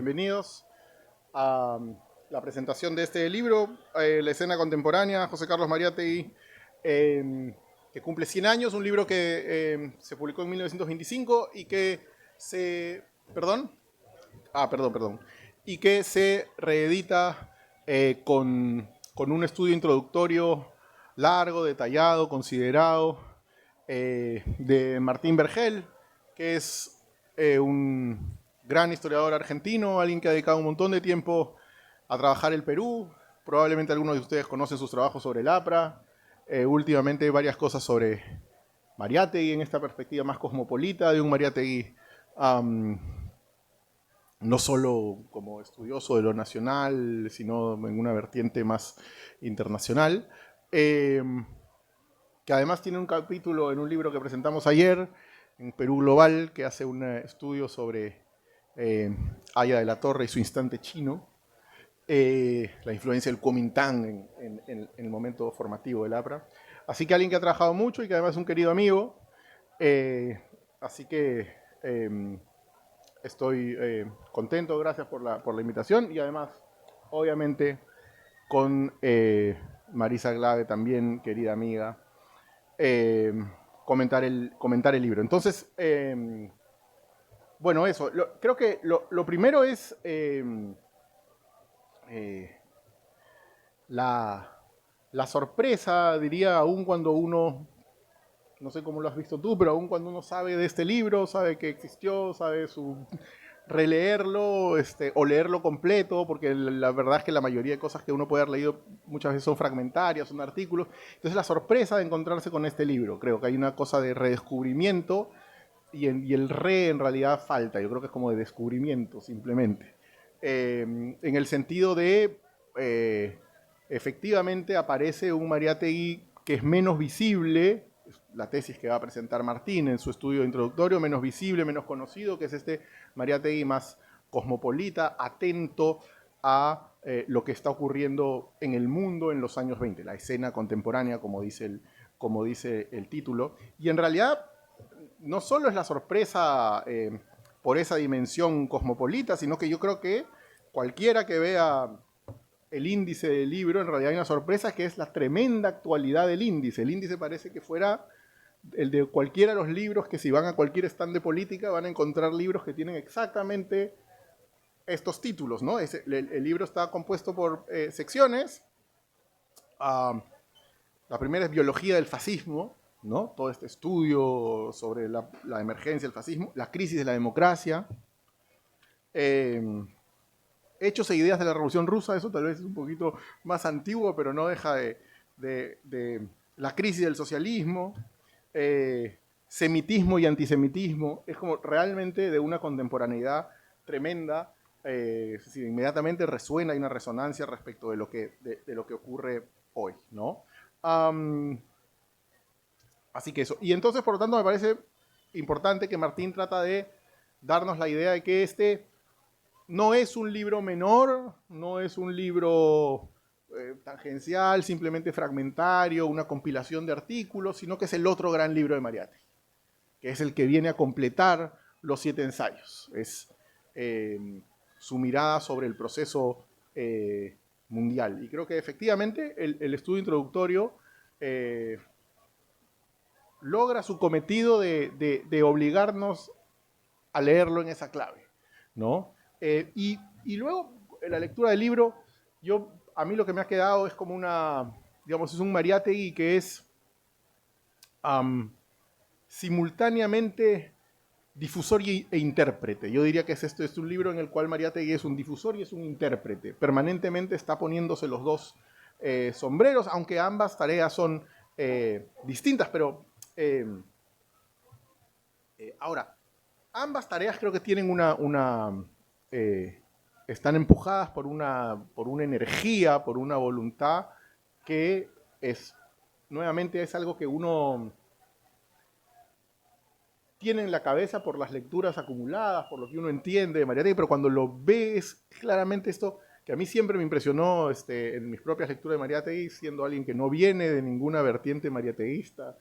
Bienvenidos a la presentación de este libro, La escena contemporánea, José Carlos Mariátegui, que cumple 100 años, un libro que se publicó en 1925 y que se... ¿Perdón? Perdón. Y que se reedita con un estudio introductorio largo, detallado, considerado, de Martín Vergel, que es un gran historiador argentino, alguien que ha dedicado un montón de tiempo a trabajar el Perú. Probablemente algunos de ustedes conocen sus trabajos sobre el APRA. Últimamente varias cosas sobre Mariátegui en esta perspectiva más cosmopolita de un Mariátegui no solo como estudioso de lo nacional, sino en una vertiente más internacional, que además tiene un capítulo en un libro que presentamos ayer, en Perú Global, que hace un estudio sobre Aya de la Torre y su instante chino, la influencia del Kuomintang en el momento formativo del APRA. Así que alguien que ha trabajado mucho y que además es un querido amigo. Así que estoy contento, gracias por la invitación. Y además, obviamente, con Marisa Glave también, querida amiga, eh, comentar el libro. Entonces, bueno, eso. Creo que lo primero es la sorpresa, diría, aún cuando uno, no sé cómo lo has visto tú, pero aún cuando uno sabe de este libro, sabe que existió, sabe su releerlo o leerlo completo, porque la verdad es que la mayoría de cosas que uno puede haber leído muchas veces son fragmentarias, son artículos. Entonces la sorpresa de encontrarse con este libro, creo que hay una cosa de redescubrimiento y el re en realidad falta, yo creo que es como de descubrimiento simplemente. En el sentido de, efectivamente aparece un Mariátegui que es menos visible, la tesis que va a presentar Martín en su estudio introductorio, menos visible, menos conocido, que es este Mariátegui más cosmopolita, atento a lo que está ocurriendo en el mundo en los años 20, la escena contemporánea, como dice el título. Y en realidad no solo es la sorpresa por esa dimensión cosmopolita, sino que yo creo que cualquiera que vea el índice del libro, en realidad hay una sorpresa que es la tremenda actualidad del índice. El índice parece que fuera el de cualquiera de los libros que si van a cualquier stand de política van a encontrar libros que tienen exactamente estos títulos, ¿no? El libro está compuesto por secciones. La primera es Biología del fascismo, ¿no? Todo este estudio sobre la emergencia del fascismo, la crisis de la democracia, eh, hechos e ideas de la Revolución Rusa, eso tal vez es un poquito más antiguo, pero no deja de la crisis del socialismo, semitismo y antisemitismo, es como realmente de una contemporaneidad tremenda, es decir, inmediatamente resuena, hay una resonancia respecto de lo que ocurre hoy, ¿no? Así que eso. Y entonces, por lo tanto, me parece importante que Martín trata de darnos la idea de que este no es un libro menor, no es un libro tangencial, simplemente fragmentario, una compilación de artículos, sino que es el otro gran libro de Mariátegui, que es el que viene a completar los 7 ensayos. Es su mirada sobre el proceso mundial. Y creo que efectivamente el estudio introductorio logra su cometido de obligarnos a leerlo en esa clave, ¿no? Y luego, en la lectura del libro, a mí lo que me ha quedado es como digamos, es un Mariátegui que es simultáneamente difusor e intérprete. Yo diría que esto es un libro en el cual Mariátegui es un difusor y es un intérprete. Permanentemente está poniéndose los dos sombreros, aunque ambas tareas son distintas, pero ahora, ambas tareas creo que tienen están empujadas por una energía, por una voluntad que nuevamente es algo que uno tiene en la cabeza por las lecturas acumuladas, por lo que uno entiende de Mariátegui, pero cuando lo ves claramente esto, que a mí siempre me impresionó en mis propias lecturas de Mariátegui, siendo alguien que no viene de ninguna vertiente mariateguista,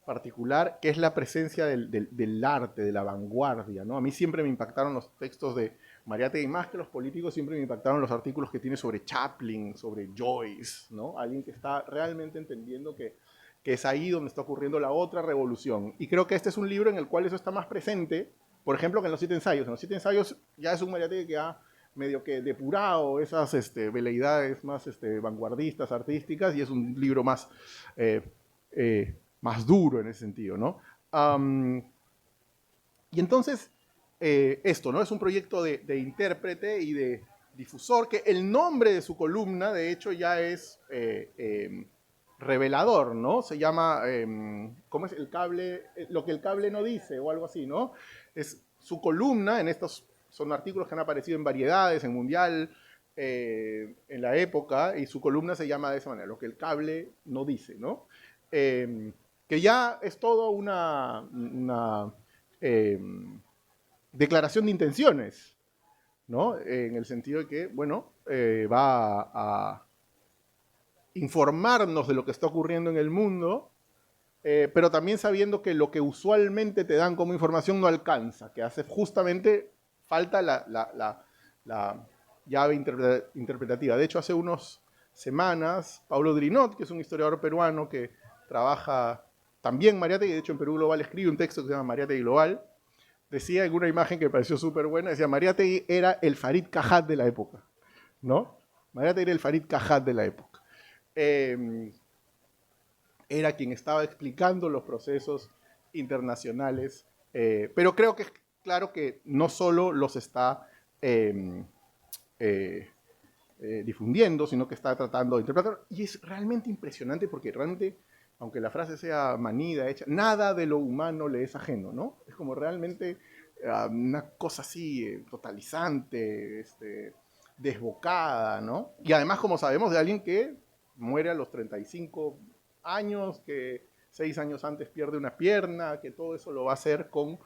particular, que es la presencia del arte, de la vanguardia, ¿no? A mí siempre me impactaron los textos de Mariátegui, más que los políticos, siempre me impactaron los artículos que tiene sobre Chaplin, sobre Joyce, ¿no? Alguien que está realmente entendiendo que es ahí donde está ocurriendo la otra revolución. Y creo que este es un libro en el cual eso está más presente, por ejemplo, que en los 7 ensayos. En los 7 ensayos ya es un Mariátegui que ha medio que depurado esas veleidades más vanguardistas, artísticas, y es un libro más, más duro en ese sentido, ¿no? Y entonces, esto, ¿no? Es un proyecto de intérprete y de difusor, que el nombre de su columna, de hecho, ya es revelador, ¿no? Se llama, ¿cómo es? El cable, lo que el cable no dice, o algo así, ¿no? Es su columna, en estos, son artículos que han aparecido en Variedades, en Mundial, en la época, y su columna se llama de esa manera, lo que el cable no dice, ¿no? Que ya es todo una declaración de intenciones, ¿no? En el sentido de que, bueno, va a informarnos de lo que está ocurriendo en el mundo, pero también sabiendo que lo que usualmente te dan como información no alcanza, que hace justamente falta la llave interpretativa. De hecho, hace unas semanas, Paulo Drinot, que es un historiador peruano que trabaja también Mariátegui, de hecho en Perú Global escribe un texto que se llama Mariátegui Global, decía en una imagen que me pareció súper buena, decía, Mariátegui era el Farid Cajat de la época, ¿no? Mariátegui era el Farid Cajat de la época. Era quien estaba explicando los procesos internacionales, pero creo que es claro que no solo los está difundiendo, sino que está tratando de interpretar, y es realmente impresionante porque realmente, aunque la frase sea manida, hecha, nada de lo humano le es ajeno, ¿no? Es como realmente una cosa así totalizante, desbocada, ¿no? Y además, como sabemos, de alguien que muere a los 35 años, que 6 años antes pierde una pierna, que todo eso lo va a hacer con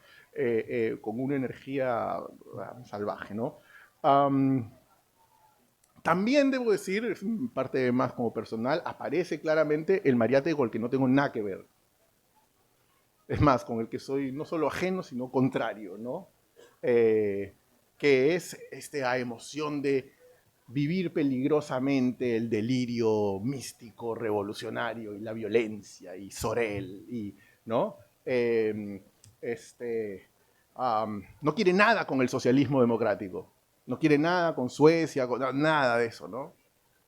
una energía salvaje, ¿no? También debo decir, es parte más como personal, aparece claramente el Mariátegui con el que no tengo nada que ver. Es más, con el que soy no solo ajeno, sino contrario, ¿no? Que es esta emoción de vivir peligrosamente el delirio místico, revolucionario, y la violencia, y Sorel, y, ¿no? No quiere nada con el socialismo democrático, no quiere nada con Suecia, nada de eso, ¿no?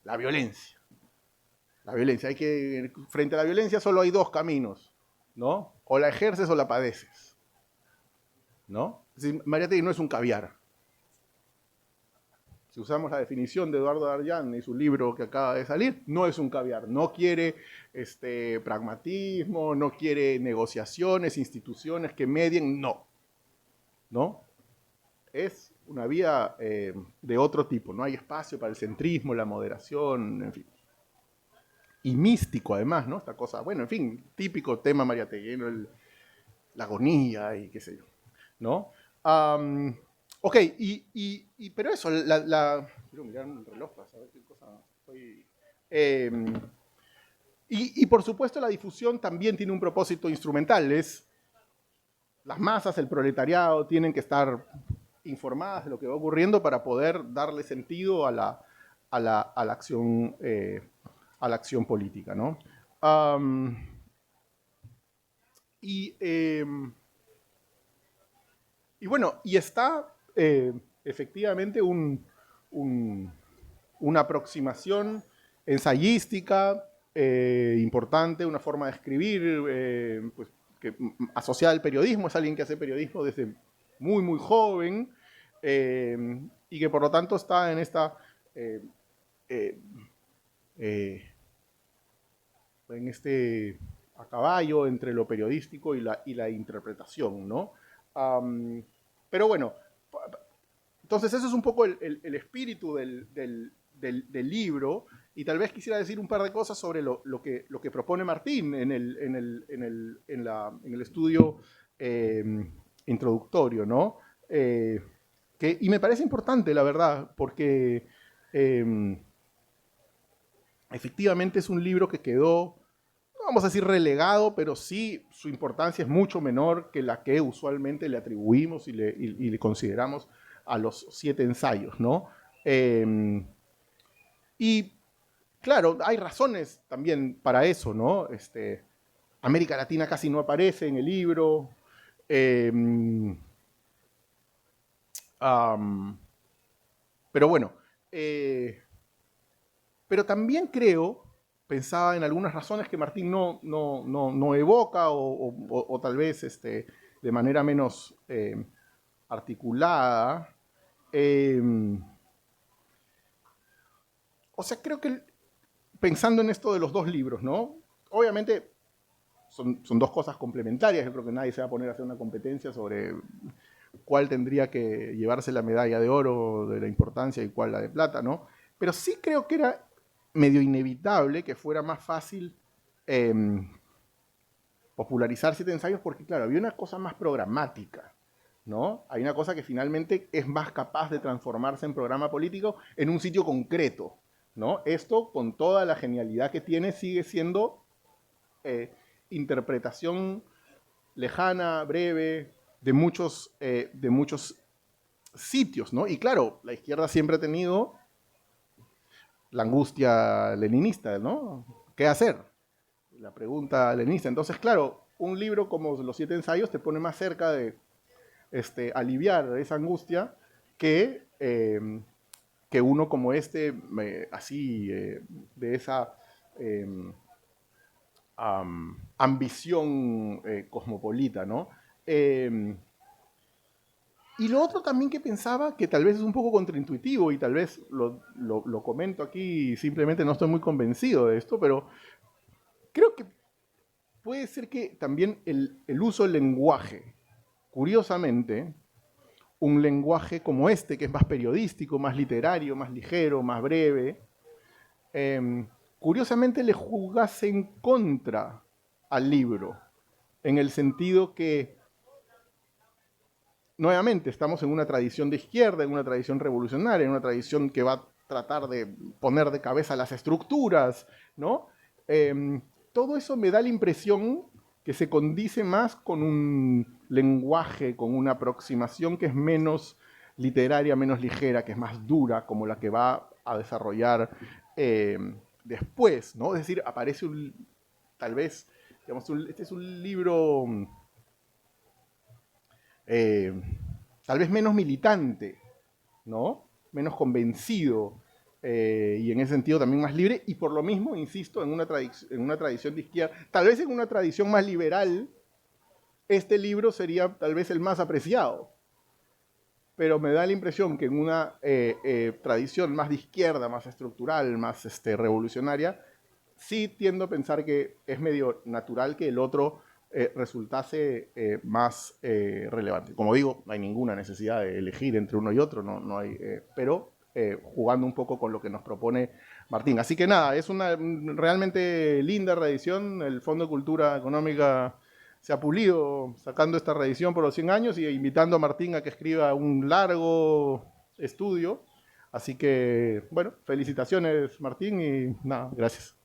La violencia. La violencia, frente a la violencia solo hay dos caminos, ¿no? O la ejerces o la padeces, ¿no? Es decir, Mariátegui no es un caviar. Si usamos la definición de Eduardo Darllán y su libro que acaba de salir, no es un caviar. No quiere pragmatismo, no quiere negociaciones, instituciones que medien, no. ¿No? Es una vía de otro tipo. No hay espacio para el centrismo, la moderación, en fin. Y místico además, ¿no? Esta cosa, bueno, en fin, típico tema Mariátegui, ¿no? La agonía y qué sé yo, ¿no? Ok, pero eso, quiero mirar un reloj para saber qué cosa estoy... y por supuesto la difusión también tiene un propósito instrumental, las masas, el proletariado tienen que estar informadas de lo que va ocurriendo para poder darle sentido a la acción política, ¿no? Y bueno, y está efectivamente una aproximación ensayística importante, una forma de escribir pues, que, asociada al periodismo. Es alguien que hace periodismo desde muy, muy joven y que por lo tanto está en esta... a caballo entre lo periodístico y la interpretación, ¿no? Pero bueno, entonces eso es un poco el espíritu del libro, y tal vez quisiera decir un par de cosas sobre lo que propone Martín en el estudio introductorio, ¿no? Y me parece importante, la verdad, porque efectivamente es un libro que quedó no vamos a decir relegado, pero sí su importancia es mucho menor que la que usualmente le atribuimos y le consideramos a los 7 ensayos, ¿no? Y claro, hay razones también para eso, ¿no? América Latina casi no aparece en el libro. Pero bueno, pero también creo, pensaba en algunas razones que Martín no evoca o tal vez de manera menos articulada. Eh, o sea, creo que pensando en esto de los dos libros, ¿no? Obviamente son dos cosas complementarias. Yo creo que nadie se va a poner a hacer una competencia sobre cuál tendría que llevarse la medalla de oro de la importancia y cuál la de plata, ¿no? Pero sí creo que era medio inevitable que fuera más fácil eh, popularizar 7 ensayos porque, claro, había una cosa más programática, ¿no? Hay una cosa que finalmente es más capaz de transformarse en programa político en un sitio concreto, ¿no? Esto, con toda la genialidad que tiene, sigue siendo interpretación lejana, breve, de muchos sitios, ¿no? Y claro, la izquierda siempre ha tenido la angustia leninista, ¿no? ¿Qué hacer? La pregunta leninista. Entonces, claro, un libro como Los 7 ensayos te pone más cerca de aliviar esa angustia que uno como así, de esa ambición cosmopolita, ¿no? Y lo otro también que pensaba, que tal vez es un poco contraintuitivo y tal vez lo comento aquí, simplemente no estoy muy convencido de esto, pero creo que puede ser que también el uso del lenguaje, curiosamente, un lenguaje como este, que es más periodístico, más literario, más ligero, más breve, curiosamente le jugase en contra al libro, en el sentido que nuevamente estamos en una tradición de izquierda, en una tradición revolucionaria, en una tradición que va a tratar de poner de cabeza las estructuras, ¿no? Todo eso me da la impresión que se condice más con un lenguaje, con una aproximación que es menos literaria, menos ligera, que es más dura, como la que va a desarrollar después, ¿no? Es decir, aparece tal vez, digamos, este es un libro eh, tal vez menos militante, ¿no? Menos convencido y en ese sentido también más libre y por lo mismo, insisto, en una tradición de izquierda, tal vez en una tradición más liberal, este libro sería tal vez el más apreciado. Pero me da la impresión que en una tradición más de izquierda, más estructural, más revolucionaria, sí tiendo a pensar que es medio natural que el otro resultase más relevante. Como digo, no hay ninguna necesidad de elegir entre uno y otro, no hay, pero jugando un poco con lo que nos propone Martín. Así que nada, es una realmente linda reedición. El Fondo de Cultura Económica se ha pulido sacando esta reedición por los 100 años y invitando a Martín a que escriba un largo estudio. Así que, bueno, felicitaciones Martín y nada, gracias.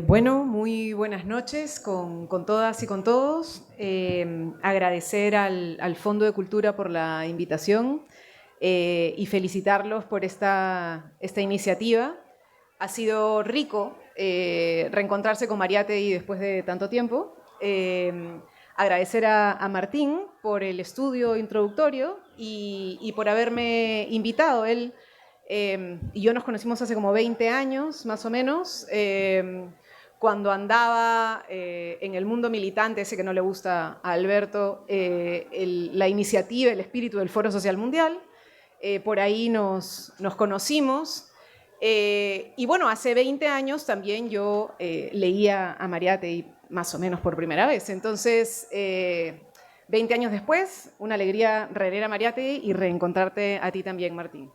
Bueno, muy buenas noches con todas y con todos. Agradecer al Fondo de Cultura por la invitación y felicitarlos por esta iniciativa. Ha sido rico reencontrarse con Mariátegui después de tanto tiempo. Agradecer a Martín por el estudio introductorio y por haberme invitado. Él y yo nos conocimos hace como 20 años, más o menos, cuando andaba en el mundo militante, ese que no le gusta a Alberto, la iniciativa, el espíritu del Foro Social Mundial. Por ahí nos conocimos. Y bueno, hace 20 años también yo leía a Mariátegui más o menos por primera vez. Entonces, 20 años después, una alegría releer a Mariátegui y reencontrarte a ti también, Martín.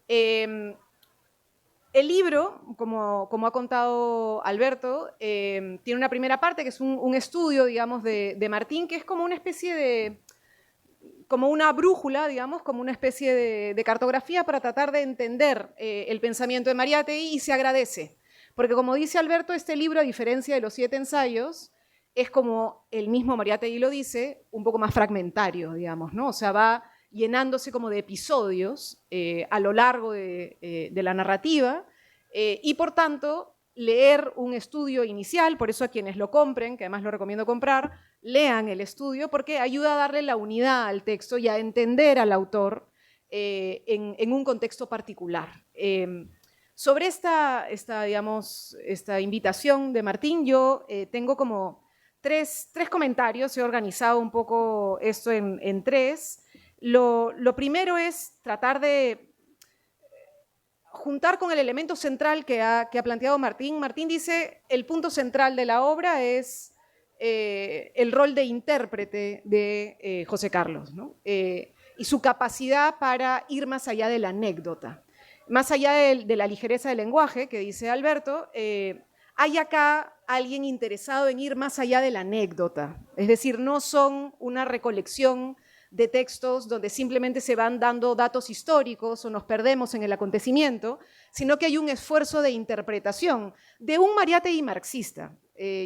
El libro, como ha contado Alberto, tiene una primera parte que es un estudio, digamos, de Martín, que es como una especie de como una brújula, digamos, como una especie de cartografía para tratar de entender el pensamiento de Mariátegui, y se agradece. Porque como dice Alberto, este libro, a diferencia de los 7 ensayos, es como el mismo Mariátegui lo dice, un poco más fragmentario, digamos, ¿no? O sea, va llenándose como de episodios a lo largo de la narrativa, y por tanto, leer un estudio inicial, por eso a quienes lo compren, que además lo recomiendo comprar, lean el estudio porque ayuda a darle la unidad al texto y a entender al autor en un contexto particular. Sobre esta invitación de Martín, yo tengo como tres comentarios, he organizado un poco esto en 3. Lo primero es tratar de juntar con el elemento central que ha planteado Martín. Martín dice, el punto central de la obra es el rol de intérprete de José Carlos, ¿no? Y su capacidad para ir más allá de la anécdota. Más allá de la ligereza del lenguaje, que dice Alberto, hay acá alguien interesado en ir más allá de la anécdota. Es decir, no son una recolección de textos donde simplemente se van dando datos históricos o nos perdemos en el acontecimiento, sino que hay un esfuerzo de interpretación de un Mariátegui marxista.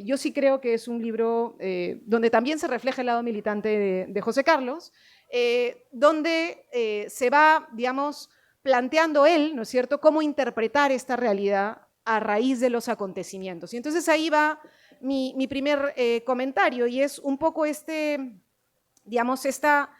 Yo sí creo que es un libro donde también se refleja el lado militante de José Carlos, donde se va, digamos, planteando él, ¿no es cierto?, cómo interpretar esta realidad a raíz de los acontecimientos. Y entonces ahí va mi primer comentario, y es un poco digamos, esta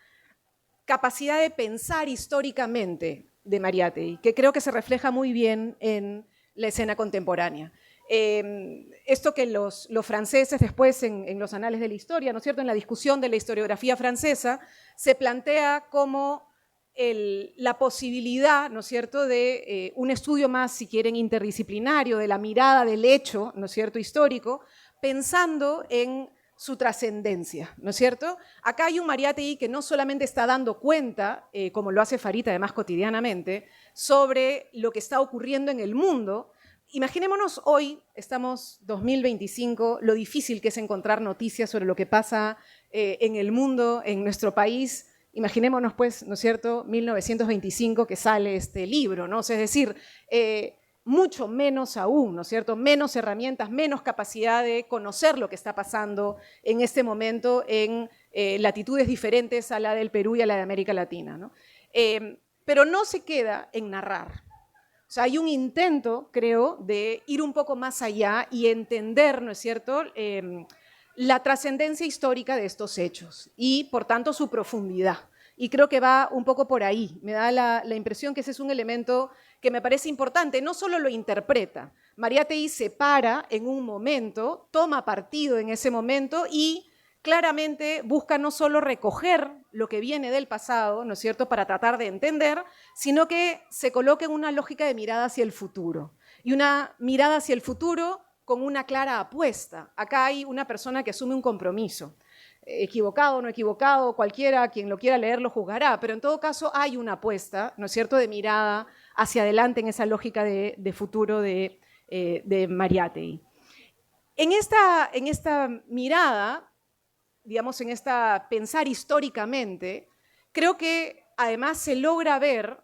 capacidad de pensar históricamente de Mariátegui, que creo que se refleja muy bien en la escena contemporánea. Esto que los franceses después en los anales de la historia, ¿no es cierto?, en la discusión de la historiografía francesa, se plantea como la posibilidad, ¿no es cierto?, de un estudio más, si quieren, interdisciplinario, de la mirada del hecho, ¿no es cierto?, histórico, pensando en su trascendencia, ¿no es cierto? Acá hay un Mariátegui que no solamente está dando cuenta, como lo hace Farita además cotidianamente, sobre lo que está ocurriendo en el mundo. Imaginémonos hoy, estamos 2025, lo difícil que es encontrar noticias sobre lo que pasa en el mundo, en nuestro país. Imaginémonos, pues, ¿no es cierto?, 1925 que sale este libro, ¿no? O sea, es decir, mucho menos aún, ¿no es cierto?, menos herramientas, menos capacidad de conocer lo que está pasando en este momento en latitudes diferentes a la del Perú y a la de América Latina, ¿no? Pero no se queda en narrar. O sea, hay un intento, creo, de ir un poco más allá y entender, ¿no es cierto?, la trascendencia histórica de estos hechos y, por tanto, su profundidad. Y creo que va un poco por ahí. Me da la impresión que ese es un elemento que me parece importante. No solo lo interpreta, Mariátegui se para en un momento, toma partido en ese momento y claramente busca no solo recoger lo que viene del pasado, ¿no es cierto?, para tratar de entender, sino que se coloca en una lógica de mirada hacia el futuro. Y una mirada hacia el futuro con una clara apuesta. Acá hay una persona que asume un compromiso. Equivocado o no equivocado, cualquiera, quien lo quiera leer, lo juzgará, pero en todo caso hay una apuesta, ¿no es cierto?, de mirada hacia adelante en esa lógica de futuro de Mariátegui. En esta mirada, digamos, en esta pensar históricamente, creo que además se logra ver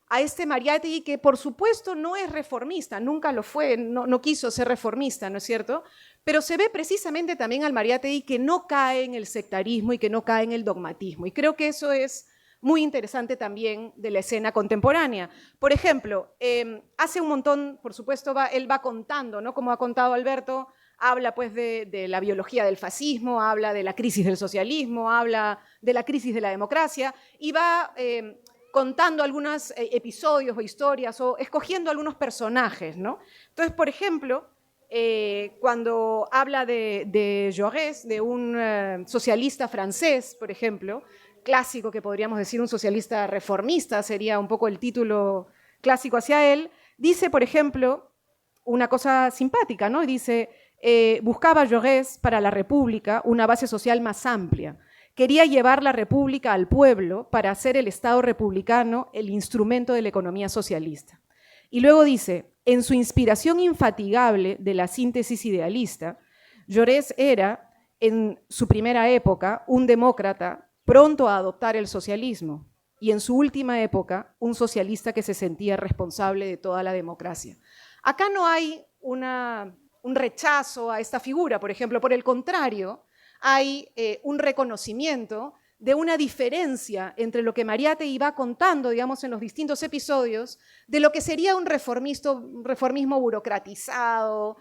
a este Mariátegui que por supuesto no es reformista, nunca lo fue, no quiso ser reformista, ¿no es cierto?, pero se ve precisamente también al Mariátegui que no cae en el sectarismo y que no cae en el dogmatismo. Y creo que eso es muy interesante también de la escena contemporánea. Por ejemplo, hace un montón, por supuesto, él va contando, ¿no?, como ha contado Alberto, habla pues de la biología del fascismo, habla de la crisis del socialismo, habla de la crisis de la democracia y va contando algunos episodios o historias o escogiendo algunos personajes, ¿no? Entonces, por ejemplo, cuando habla de Jaurès, de un socialista francés, por ejemplo, clásico que podríamos decir un socialista reformista, sería un poco el título clásico hacia él, dice, por ejemplo, una cosa simpática, ¿no? Dice, buscaba Jaurès para la República una base social más amplia. Quería llevar la República al pueblo para hacer el Estado republicano el instrumento de la economía socialista. Y luego dice, en su inspiración infatigable de la síntesis idealista, Jaurès era, en su primera época, un demócrata pronto a adoptar el socialismo y en su última época un socialista que se sentía responsable de toda la democracia. Acá no hay un rechazo a esta figura, por ejemplo, por el contrario, hay un reconocimiento de una diferencia entre lo que Mariátegui va contando, digamos, en los distintos episodios, de lo que sería un reformismo burocratizado,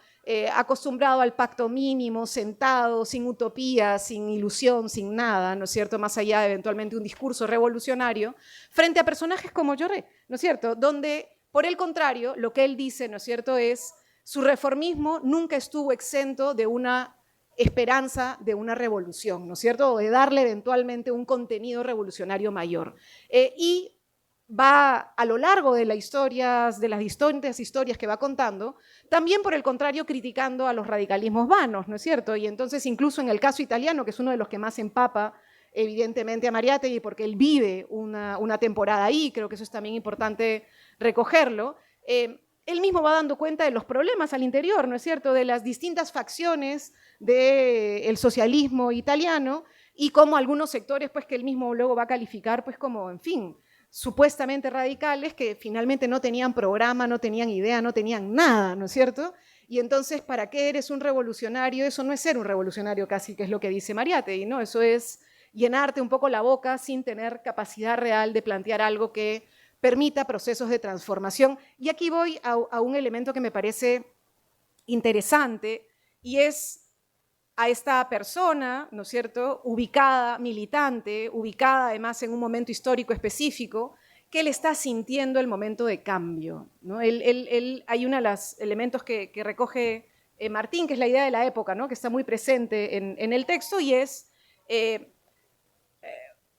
acostumbrado al pacto mínimo, sentado, sin utopía, sin ilusión, sin nada, ¿no es cierto?, más allá de eventualmente un discurso revolucionario, frente a personajes como Lloré, ¿no es cierto?, donde, por el contrario, lo que él dice, ¿no es cierto?, es su reformismo nunca estuvo exento de una esperanza de una revolución, ¿no es cierto?, o de darle eventualmente un contenido revolucionario mayor. Y va a lo largo de las distintas historias que va contando, también por el contrario criticando a los radicalismos vanos, ¿no es cierto? Y entonces incluso en el caso italiano, que es uno de los que más empapa evidentemente a Mariátegui, porque él vive una temporada ahí, creo que eso es también importante recogerlo, él mismo va dando cuenta de los problemas al interior, ¿no es cierto?, de las distintas facciones del socialismo italiano y cómo algunos sectores pues, que él mismo luego va a calificar pues, como, en fin, supuestamente radicales, que finalmente no tenían programa, no tenían idea, no tenían nada, ¿no es cierto? Y entonces, ¿para qué eres un revolucionario? Eso no es ser un revolucionario casi, que es lo que dice Mariátegui, ¿no? Eso es llenarte un poco la boca sin tener capacidad real de plantear algo que permita procesos de transformación. Y aquí voy a un elemento que me parece interesante, y es a esta persona, ¿no es cierto?, ubicada, militante, ubicada además en un momento histórico específico, que él está sintiendo el momento de cambio, ¿no? Hay uno de los elementos que recoge Martín, que es la idea de la época, ¿no?, que está muy presente en el texto, y es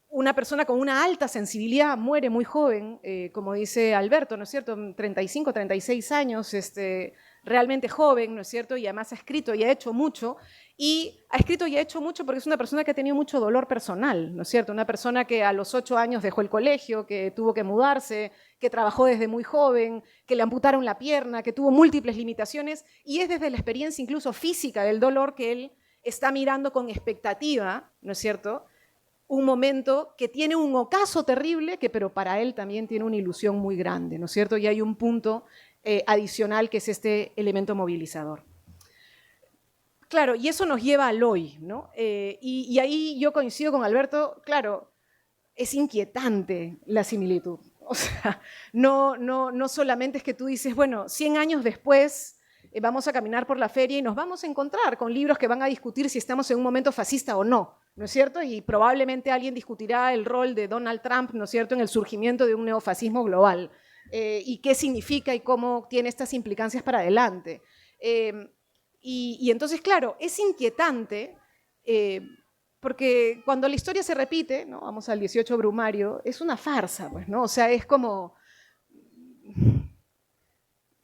una persona con una alta sensibilidad, muere muy joven, como dice Alberto, ¿no es cierto?, 35, 36 años, realmente joven, ¿no es cierto?, y además ha escrito y ha hecho mucho, porque es una persona que ha tenido mucho dolor personal, ¿no es cierto?, una persona que a los 8 años dejó el colegio, que tuvo que mudarse, que trabajó desde muy joven, que le amputaron la pierna, que tuvo múltiples limitaciones, y es desde la experiencia incluso física del dolor que él está mirando con expectativa, ¿no es cierto?, un momento que tiene un ocaso terrible, pero para él también tiene una ilusión muy grande, ¿no es cierto?, y hay un punto adicional que es este elemento movilizador. Claro, y eso nos lleva al hoy, ¿no? Y ahí yo coincido con Alberto, claro, es inquietante la similitud. O sea, no solamente es que tú dices, bueno, 100 años después vamos a caminar por la feria y nos vamos a encontrar con libros que van a discutir si estamos en un momento fascista o no, ¿no es cierto? Y probablemente alguien discutirá el rol de Donald Trump, ¿no es cierto?, en el surgimiento de un neofascismo global, y qué significa y cómo tiene estas implicancias para adelante. Y entonces, claro, es inquietante porque cuando la historia se repite, ¿no?, vamos al 18 Brumario, es una farsa, pues, ¿no? O sea, es como,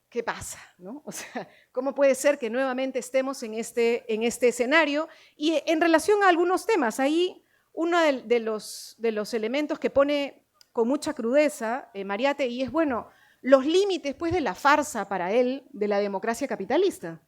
¿qué pasa?, ¿no? O sea, ¿cómo puede ser que nuevamente estemos en este escenario? Y en relación a algunos temas, ahí uno de los elementos que pone con mucha crudeza Mariátegui es, bueno, los límites pues, de la farsa para él de la democracia capitalista,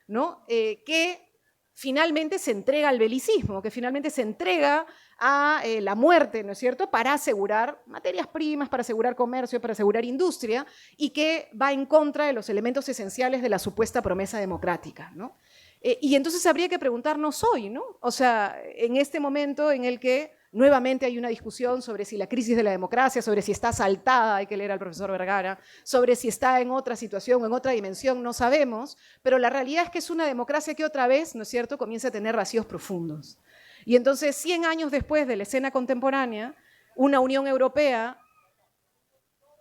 ¿no? Que finalmente se entrega al belicismo, que finalmente se entrega a la muerte, ¿no es cierto?, para asegurar materias primas, para asegurar comercio, para asegurar industria, y que va en contra de los elementos esenciales de la supuesta promesa democrática, ¿no? Y entonces habría que preguntarnos hoy, ¿no? O sea, en este momento en el que nuevamente hay una discusión sobre si la crisis de la democracia, sobre si está asaltada, hay que leer al profesor Vergara, sobre si está en otra situación, en otra dimensión, no sabemos, pero la realidad es que es una democracia que otra vez, ¿no es cierto?, comienza a tener vacíos profundos. Y entonces, 100 años después de la escena contemporánea, una Unión Europea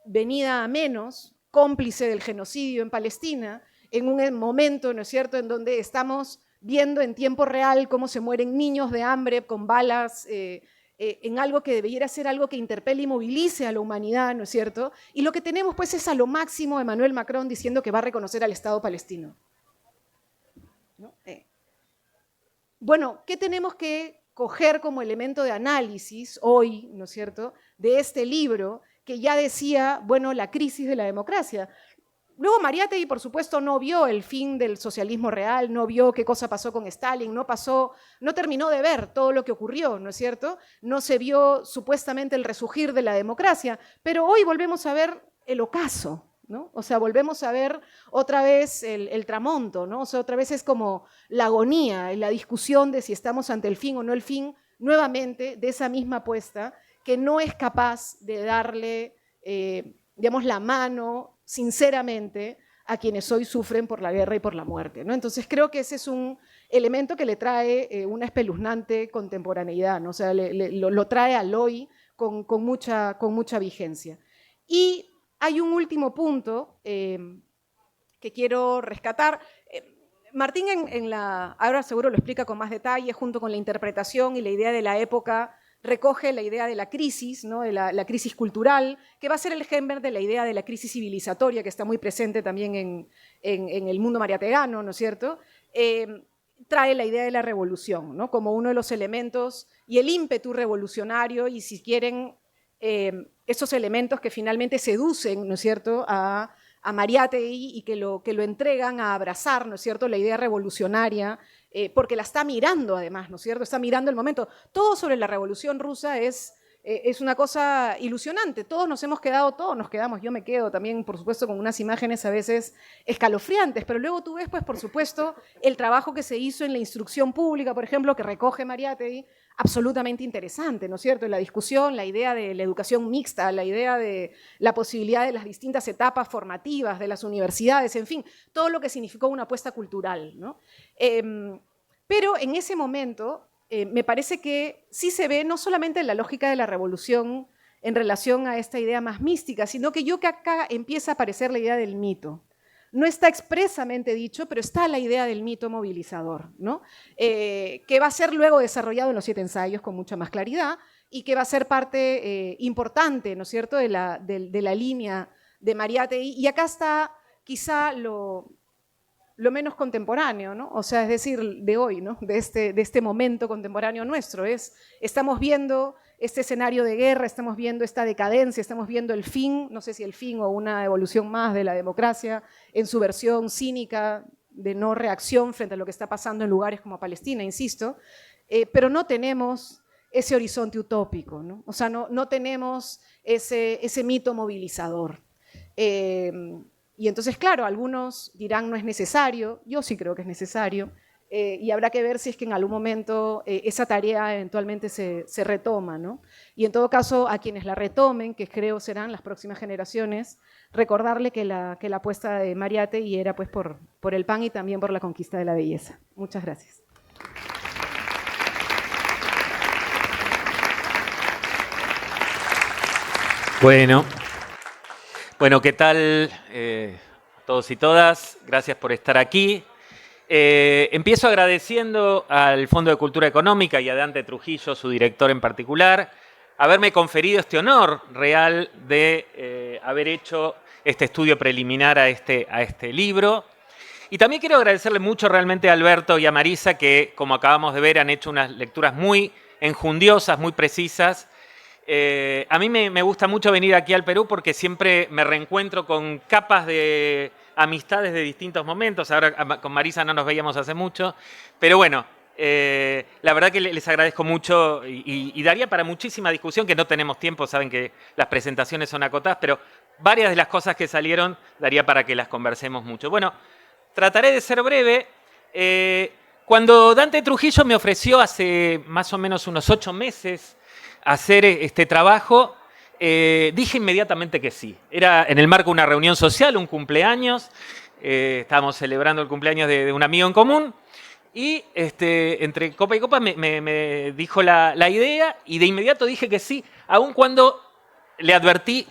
venida a menos, cómplice del genocidio en Palestina, en un momento, ¿no es cierto?, en donde estamos viendo en tiempo real cómo se mueren niños de hambre con balas, en algo que debiera ser algo que interpele y movilice a la humanidad, ¿no es cierto? Y lo que tenemos pues es a lo máximo Emmanuel Macron diciendo que va a reconocer al Estado palestino, ¿no? Bueno, ¿qué tenemos que coger como elemento de análisis hoy, ¿no es cierto?, de este libro que ya decía, bueno, la crisis de la democracia? Luego Mariátegui, por supuesto, no vio el fin del socialismo real, no vio qué cosa pasó con Stalin, no terminó de ver todo lo que ocurrió, ¿no es cierto? No se vio supuestamente el resurgir de la democracia, pero hoy volvemos a ver el ocaso, ¿no? O sea, volvemos a ver otra vez el tramonto, ¿no? O sea, otra vez es como la agonía, la discusión de si estamos ante el fin o no el fin, nuevamente, de esa misma apuesta, que no es capaz de darle, digamos, la mano sinceramente a quienes hoy sufren por la guerra y por la muerte, ¿no? Entonces creo que ese es un elemento que le trae una espeluznante contemporaneidad, ¿no? O sea, lo trae al hoy con mucha vigencia. Y hay un último punto que quiero rescatar. Martín ahora seguro lo explica con más detalle, junto con la interpretación y la idea de la época, recoge la idea de la crisis, ¿no? De la crisis cultural, que va a ser el germen de la idea de la crisis civilizatoria, que está muy presente también en el mundo mariategano, ¿no es cierto? Trae la idea de la revolución, ¿no? Como uno de los elementos y el ímpetu revolucionario, y si quieren, esos elementos que finalmente seducen, ¿no es cierto?, a Mariátegui y que lo entregan a abrazar, ¿no es cierto?, la idea revolucionaria, porque la está mirando además, ¿no es cierto?, está mirando el momento. Todo sobre la Revolución Rusa es una cosa ilusionante. Todos nos quedamos, yo me quedo también, por supuesto, con unas imágenes a veces escalofriantes, pero luego tú ves, pues, por supuesto, el trabajo que se hizo en la instrucción pública, por ejemplo, que recoge Mariátegui, absolutamente interesante, ¿no es cierto? La discusión, la idea de la educación mixta, la idea de la posibilidad de las distintas etapas formativas de las universidades, en fin, todo lo que significó una apuesta cultural, ¿no? Pero en ese momento me parece que sí se ve no solamente la lógica de la revolución en relación a esta idea más mística, sino que acá empieza a aparecer la idea del mito. No está expresamente dicho, pero está la idea del mito movilizador, ¿no? Que va a ser luego desarrollado en los 7 ensayos con mucha más claridad y que va a ser parte importante, ¿no es cierto?, de la línea de Mariátegui. Y acá está quizá lo menos contemporáneo, ¿no? O sea, es decir, de hoy, ¿no? De este momento contemporáneo nuestro. Estamos viendo este escenario de guerra, estamos viendo esta decadencia, estamos viendo el fin, no sé si el fin o una evolución más de la democracia en su versión cínica de no reacción frente a lo que está pasando en lugares como Palestina, insisto, pero no tenemos ese horizonte utópico, ¿no? O sea, no tenemos ese mito movilizador. Y entonces, claro, algunos dirán no es necesario, yo sí creo que es necesario, y habrá que ver si es que en algún momento esa tarea eventualmente se retoma, ¿no? Y en todo caso, a quienes la retomen, que creo serán las próximas generaciones, recordarle que la apuesta de Mariátegui era pues por el pan y también por la conquista de la belleza. Muchas gracias. Bueno, ¿qué tal todos y todas? Gracias por estar aquí. Empiezo agradeciendo al Fondo de Cultura Económica y a Dante Trujillo, su director en particular, haberme conferido este honor real de haber hecho este estudio preliminar a este libro. Y también quiero agradecerle mucho realmente a Alberto y a Marisa, que, como acabamos de ver, han hecho unas lecturas muy enjundiosas, muy precisas. A mí me gusta mucho venir aquí al Perú porque siempre me reencuentro con capas de amistades de distintos momentos. Ahora con Marisa no nos veíamos hace mucho, pero bueno, la verdad que les agradezco mucho y daría para muchísima discusión, que no tenemos tiempo, saben que las presentaciones son acotadas, pero varias de las cosas que salieron daría para que las conversemos mucho. Bueno, trataré de ser breve. Cuando Dante Trujillo me ofreció hace más o menos unos 8 meses hacer este trabajo, dije inmediatamente que sí. Era en el marco de una reunión social, un cumpleaños. Estábamos celebrando el cumpleaños de un amigo en común. Y entre copa y copa me dijo la idea y de inmediato dije que sí, aun cuando le advertí,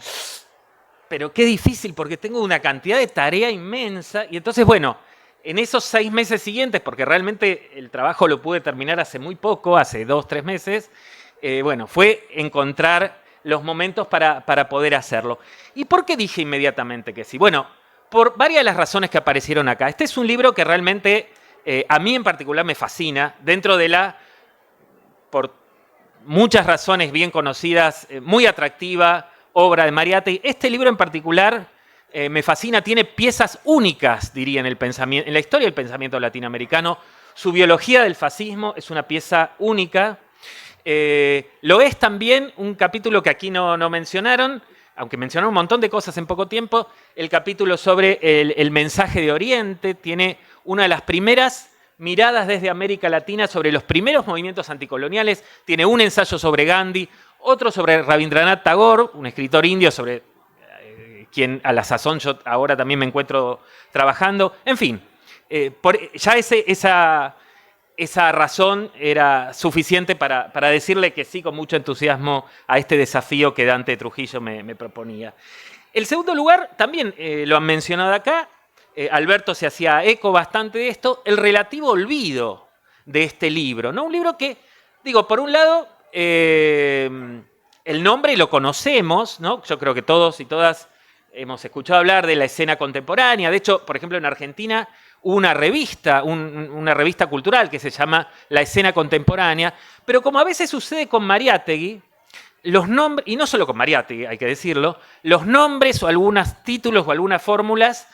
pero qué difícil porque tengo una cantidad de tarea inmensa. Y entonces, bueno, en esos 6 meses siguientes, porque realmente el trabajo lo pude terminar hace muy poco, hace 2, 3 meses, bueno, fue encontrar los momentos para poder hacerlo. ¿Y por qué dije inmediatamente que sí? Bueno, por varias de las razones que aparecieron acá. Este es un libro que realmente a mí en particular me fascina, dentro de por muchas razones bien conocidas, muy atractiva obra de Mariátegui. Este libro en particular me fascina, tiene piezas únicas, diría, en la historia del pensamiento latinoamericano. Su biología del fascismo es una pieza única. Lo es también un capítulo que aquí no mencionaron, aunque mencionaron un montón de cosas en poco tiempo, el capítulo sobre el mensaje de Oriente. Tiene una de las primeras miradas desde América Latina sobre los primeros movimientos anticoloniales. Tiene un ensayo sobre Gandhi, otro sobre Rabindranath Tagore, un escritor indio sobre quien a la sazón yo ahora también me encuentro trabajando. En fin, ya esa razón era suficiente para decirle que sí con mucho entusiasmo a este desafío que Dante Trujillo me proponía. El segundo lugar, también lo han mencionado acá, Alberto se hacía eco bastante de esto, el relativo olvido de este libro, ¿no? Un libro que, digo, por un lado, el nombre lo conocemos, ¿no? Yo creo que todos y todas hemos escuchado hablar de la escena contemporánea. De hecho, por ejemplo, en Argentina hubo una revista cultural que se llama La Escena Contemporánea, pero como a veces sucede con Mariátegui, los nombres, y no solo con Mariátegui, hay que decirlo, los nombres o algunos títulos o algunas fórmulas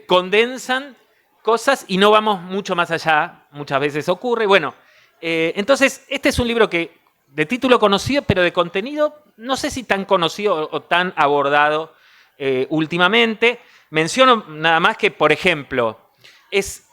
condensan cosas y no vamos mucho más allá, muchas veces ocurre. Bueno, entonces este es un libro que de título conocido, pero de contenido no sé si tan conocido o tan abordado últimamente. Menciono nada más que, por ejemplo, es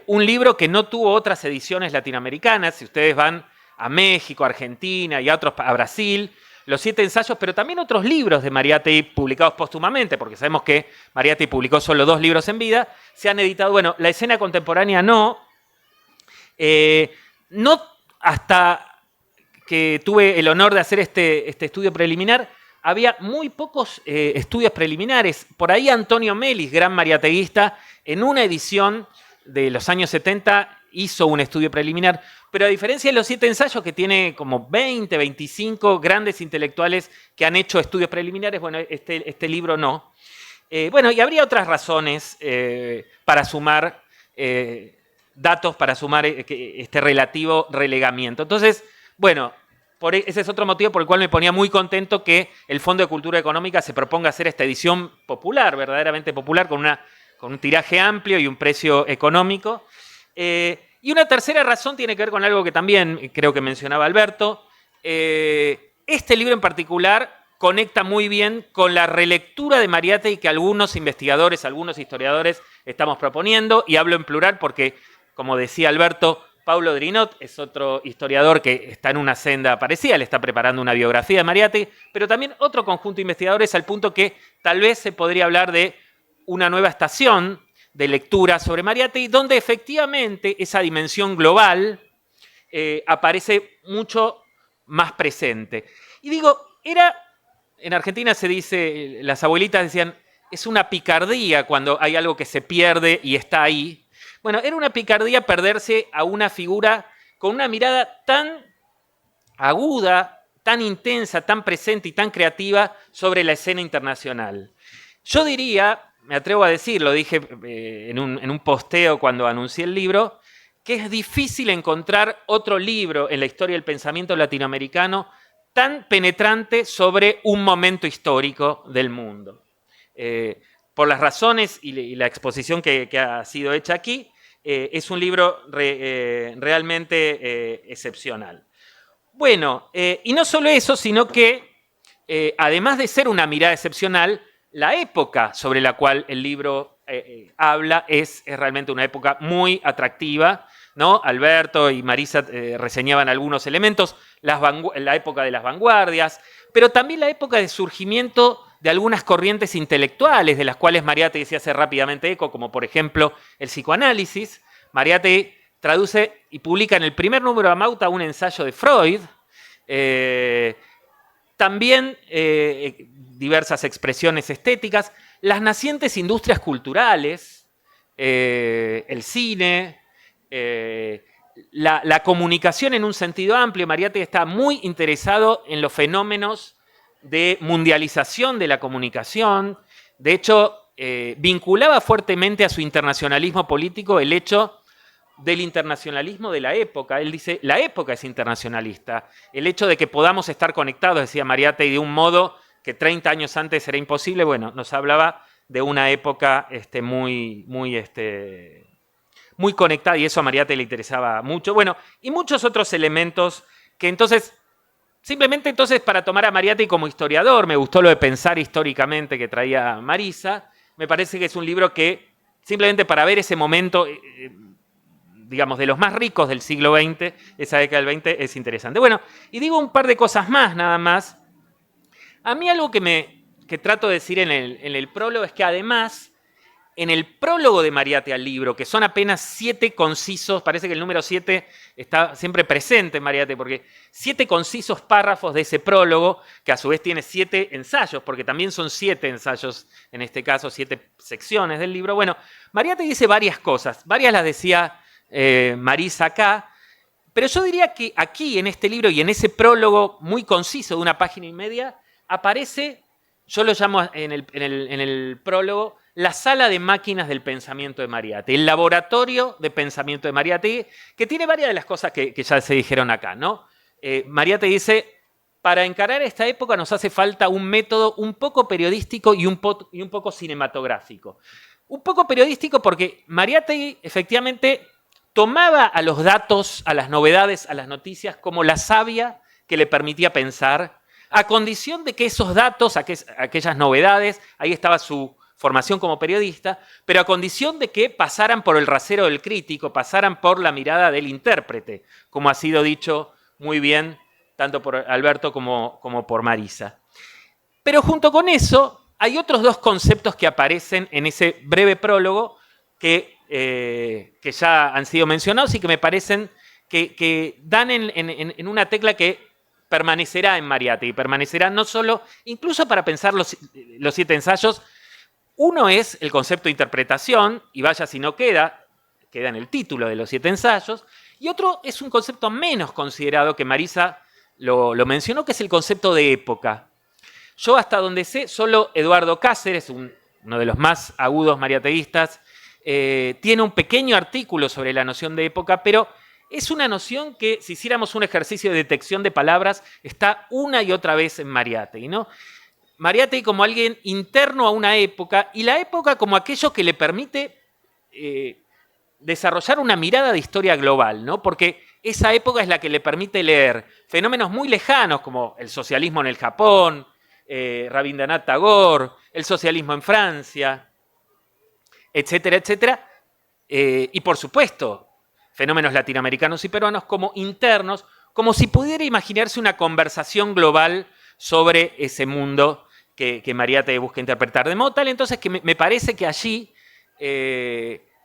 un libro que no tuvo otras ediciones latinoamericanas. Si ustedes van a México, a Argentina y a Brasil, los 7 ensayos, pero también otros libros de Mariátegui publicados póstumamente, porque sabemos que Mariátegui publicó solo 2 libros en vida, se han editado. Bueno, la escena contemporánea no hasta que tuve el honor de hacer este estudio preliminar, había muy pocos estudios preliminares. Por ahí Antonio Melis, gran mariateguista, en una edición de los años 70 hizo un estudio preliminar, pero a diferencia de los 7 ensayos, que tiene como 20, 25 grandes intelectuales que han hecho estudios preliminares, bueno, este libro no. Bueno, y habría otras razones para sumar datos, para sumar este relativo relegamiento. Entonces, bueno, ese es otro motivo por el cual me ponía muy contento que el Fondo de Cultura Económica se proponga hacer esta edición popular, verdaderamente popular, con un tiraje amplio y un precio económico. Y una tercera razón tiene que ver con algo que también creo que mencionaba Alberto. Este libro en particular conecta muy bien con la relectura de Mariátegui que algunos investigadores, algunos historiadores estamos proponiendo, y hablo en plural porque, como decía Alberto, Paulo Drinot es otro historiador que está en una senda parecida, le está preparando una biografía de Mariátegui, pero también otro conjunto de investigadores, al punto que tal vez se podría hablar de una nueva estación de lectura sobre Mariátegui, donde efectivamente esa dimensión global aparece mucho más presente. Y digo, en Argentina se dice, las abuelitas decían, es una picardía cuando hay algo que se pierde y está ahí. Bueno, era una picardía perderse a una figura con una mirada tan aguda, tan intensa, tan presente y tan creativa sobre la escena internacional. Yo diría, me atrevo a decir, lo dije en un posteo cuando anuncié el libro, que es difícil encontrar otro libro en la historia del pensamiento latinoamericano tan penetrante sobre un momento histórico del mundo. Por las razones y la exposición que ha sido hecha aquí, es un libro realmente excepcional. Bueno, y no solo eso, sino que además de ser una mirada excepcional, la época sobre la cual el libro habla es realmente una época muy atractiva, ¿no? Alberto y Marisa reseñaban algunos elementos, la época de las vanguardias, pero también la época de surgimiento de algunas corrientes intelectuales, de las cuales Mariátegui se hace rápidamente eco, como por ejemplo el psicoanálisis. Mariátegui traduce y publica en el primer número de Amauta un ensayo de Freud, también diversas expresiones estéticas, las nacientes industrias culturales, el cine, la comunicación en un sentido amplio. Mariátegui está muy interesado en los fenómenos de mundialización de la comunicación. De hecho, vinculaba fuertemente a su internacionalismo político el hecho del internacionalismo de la época. Él dice, la época es internacionalista. El hecho de que podamos estar conectados, decía Mariátegui, de un modo que 30 años antes era imposible, bueno, nos hablaba de una época muy conectada, y eso a Mariátegui le interesaba mucho. Bueno, y muchos otros elementos que entonces, simplemente entonces para tomar a Mariátegui como historiador, me gustó lo de pensar históricamente que traía Marisa, me parece que es un libro que simplemente para ver ese momento, digamos, de los más ricos del siglo XX, esa década del XX, es interesante. Bueno, y digo un par de cosas más, nada más. A mí algo que trato de decir en el prólogo es que además, en el prólogo de Mariátegui al libro, que son apenas 7 concisos, parece que el número 7 está siempre presente en Mariátegui, porque 7 concisos párrafos de ese prólogo, que a su vez tiene 7 ensayos, porque también son 7 ensayos, en este caso 7 secciones del libro. Bueno, Mariátegui dice varias cosas, varias las decía Marisa acá, pero yo diría que aquí, en este libro y en ese prólogo muy conciso de 1 página y media, aparece, yo lo llamo en el prólogo, la sala de máquinas del pensamiento de Mariátegui, el laboratorio de pensamiento de Mariátegui, que tiene varias de las cosas que ya se dijeron acá, ¿no? Mariátegui dice, para encarar esta época nos hace falta un método un poco periodístico y un poco cinematográfico. Un poco periodístico porque Mariátegui efectivamente tomaba a los datos, a las novedades, a las noticias como la savia que le permitía pensar, a condición de que esos datos, aquellas novedades, ahí estaba su formación como periodista, pero a condición de que pasaran por el rasero del crítico, pasaran por la mirada del intérprete, como ha sido dicho muy bien tanto por Alberto como por Marisa. Pero junto con eso, hay otros 2 conceptos que aparecen en ese breve prólogo que ya han sido mencionados y que me parecen que dan en una tecla que permanecerá en Mariátegui, permanecerá no solo, incluso para pensar los 7 ensayos. Uno es el concepto de interpretación, y vaya si no queda en el título de los 7 ensayos, y otro es un concepto menos considerado, que Marisa lo mencionó, que es el concepto de época. Yo hasta donde sé, solo Eduardo Cáceres, uno de los más agudos mariateguistas, tiene un pequeño artículo sobre la noción de época, pero es una noción que, si hiciéramos un ejercicio de detección de palabras, está una y otra vez en Mariátegui, ¿no? Mariátegui como alguien interno a una época, y la época como aquello que le permite desarrollar una mirada de historia global, ¿no? Porque esa época es la que le permite leer fenómenos muy lejanos como el socialismo en el Japón, Rabindranath Tagore, el socialismo en Francia, etcétera, etcétera, y por supuesto fenómenos latinoamericanos y peruanos como internos, como si pudiera imaginarse una conversación global sobre ese mundo que Mariátegui busca interpretar. De modo tal, entonces, que me parece que allí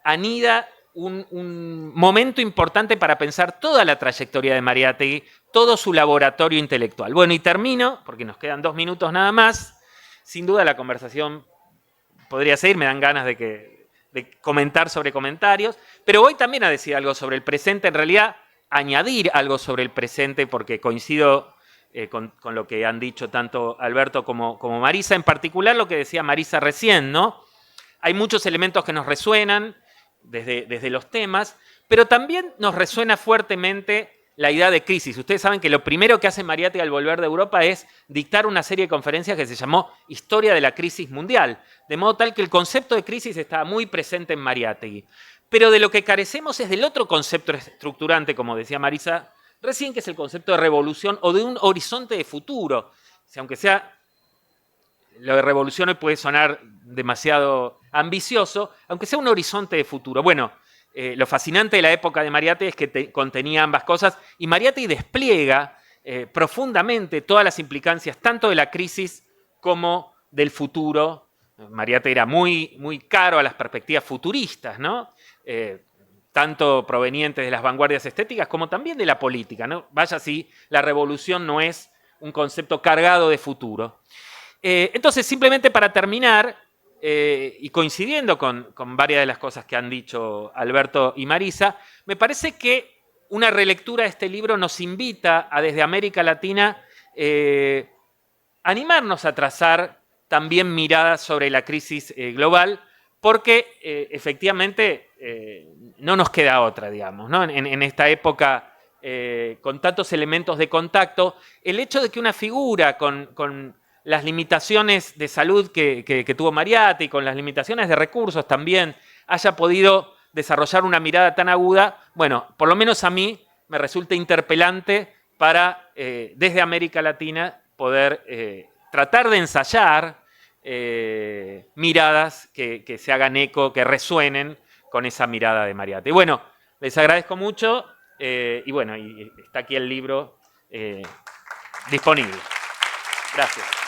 anida un momento importante para pensar toda la trayectoria de Mariátegui, todo su laboratorio intelectual. Bueno, y termino, porque nos quedan 2 minutos nada más. Sin duda la conversación podría seguir, me dan ganas de comentar sobre comentarios, pero voy también a decir algo sobre el presente, en realidad añadir algo sobre el presente, porque coincido con lo que han dicho tanto Alberto como Marisa, en particular lo que decía Marisa recién, ¿no? Hay muchos elementos que nos resuenan desde los temas, pero también nos resuena fuertemente la idea de crisis. Ustedes saben que lo primero que hace Mariátegui al volver de Europa es dictar una serie de conferencias que se llamó Historia de la Crisis Mundial, de modo tal que el concepto de crisis estaba muy presente en Mariátegui. Pero de lo que carecemos es del otro concepto estructurante, como decía Marisa recién, que es el concepto de revolución o de un horizonte de futuro. O sea, aunque sea, lo de revolución hoy puede sonar demasiado ambicioso, aunque sea un horizonte de futuro. Bueno, lo fascinante de la época de Mariátegui es que contenía ambas cosas, y Mariátegui despliega profundamente todas las implicancias tanto de la crisis como del futuro. Mariátegui era muy caro a las perspectivas futuristas, ¿no? Tanto provenientes de las vanguardias estéticas como también de la política, ¿no? Vaya si la revolución no es un concepto cargado de futuro. Entonces, simplemente para terminar, y coincidiendo con varias de las cosas que han dicho Alberto y Marisa, me parece que una relectura de este libro nos invita a, desde América Latina, animarnos a trazar también miradas sobre la crisis global, porque efectivamente no nos queda otra, digamos, ¿no? En esta época, con tantos elementos de contacto, el hecho de que una figura con las limitaciones de salud que tuvo Mariátegui, con las limitaciones de recursos también, haya podido desarrollar una mirada tan aguda, bueno, por lo menos a mí me resulta interpelante para, desde América Latina, poder tratar de ensayar miradas que se hagan eco, que resuenen con esa mirada de Mariátegui. Bueno, les agradezco mucho y bueno, y está aquí el libro disponible. Gracias.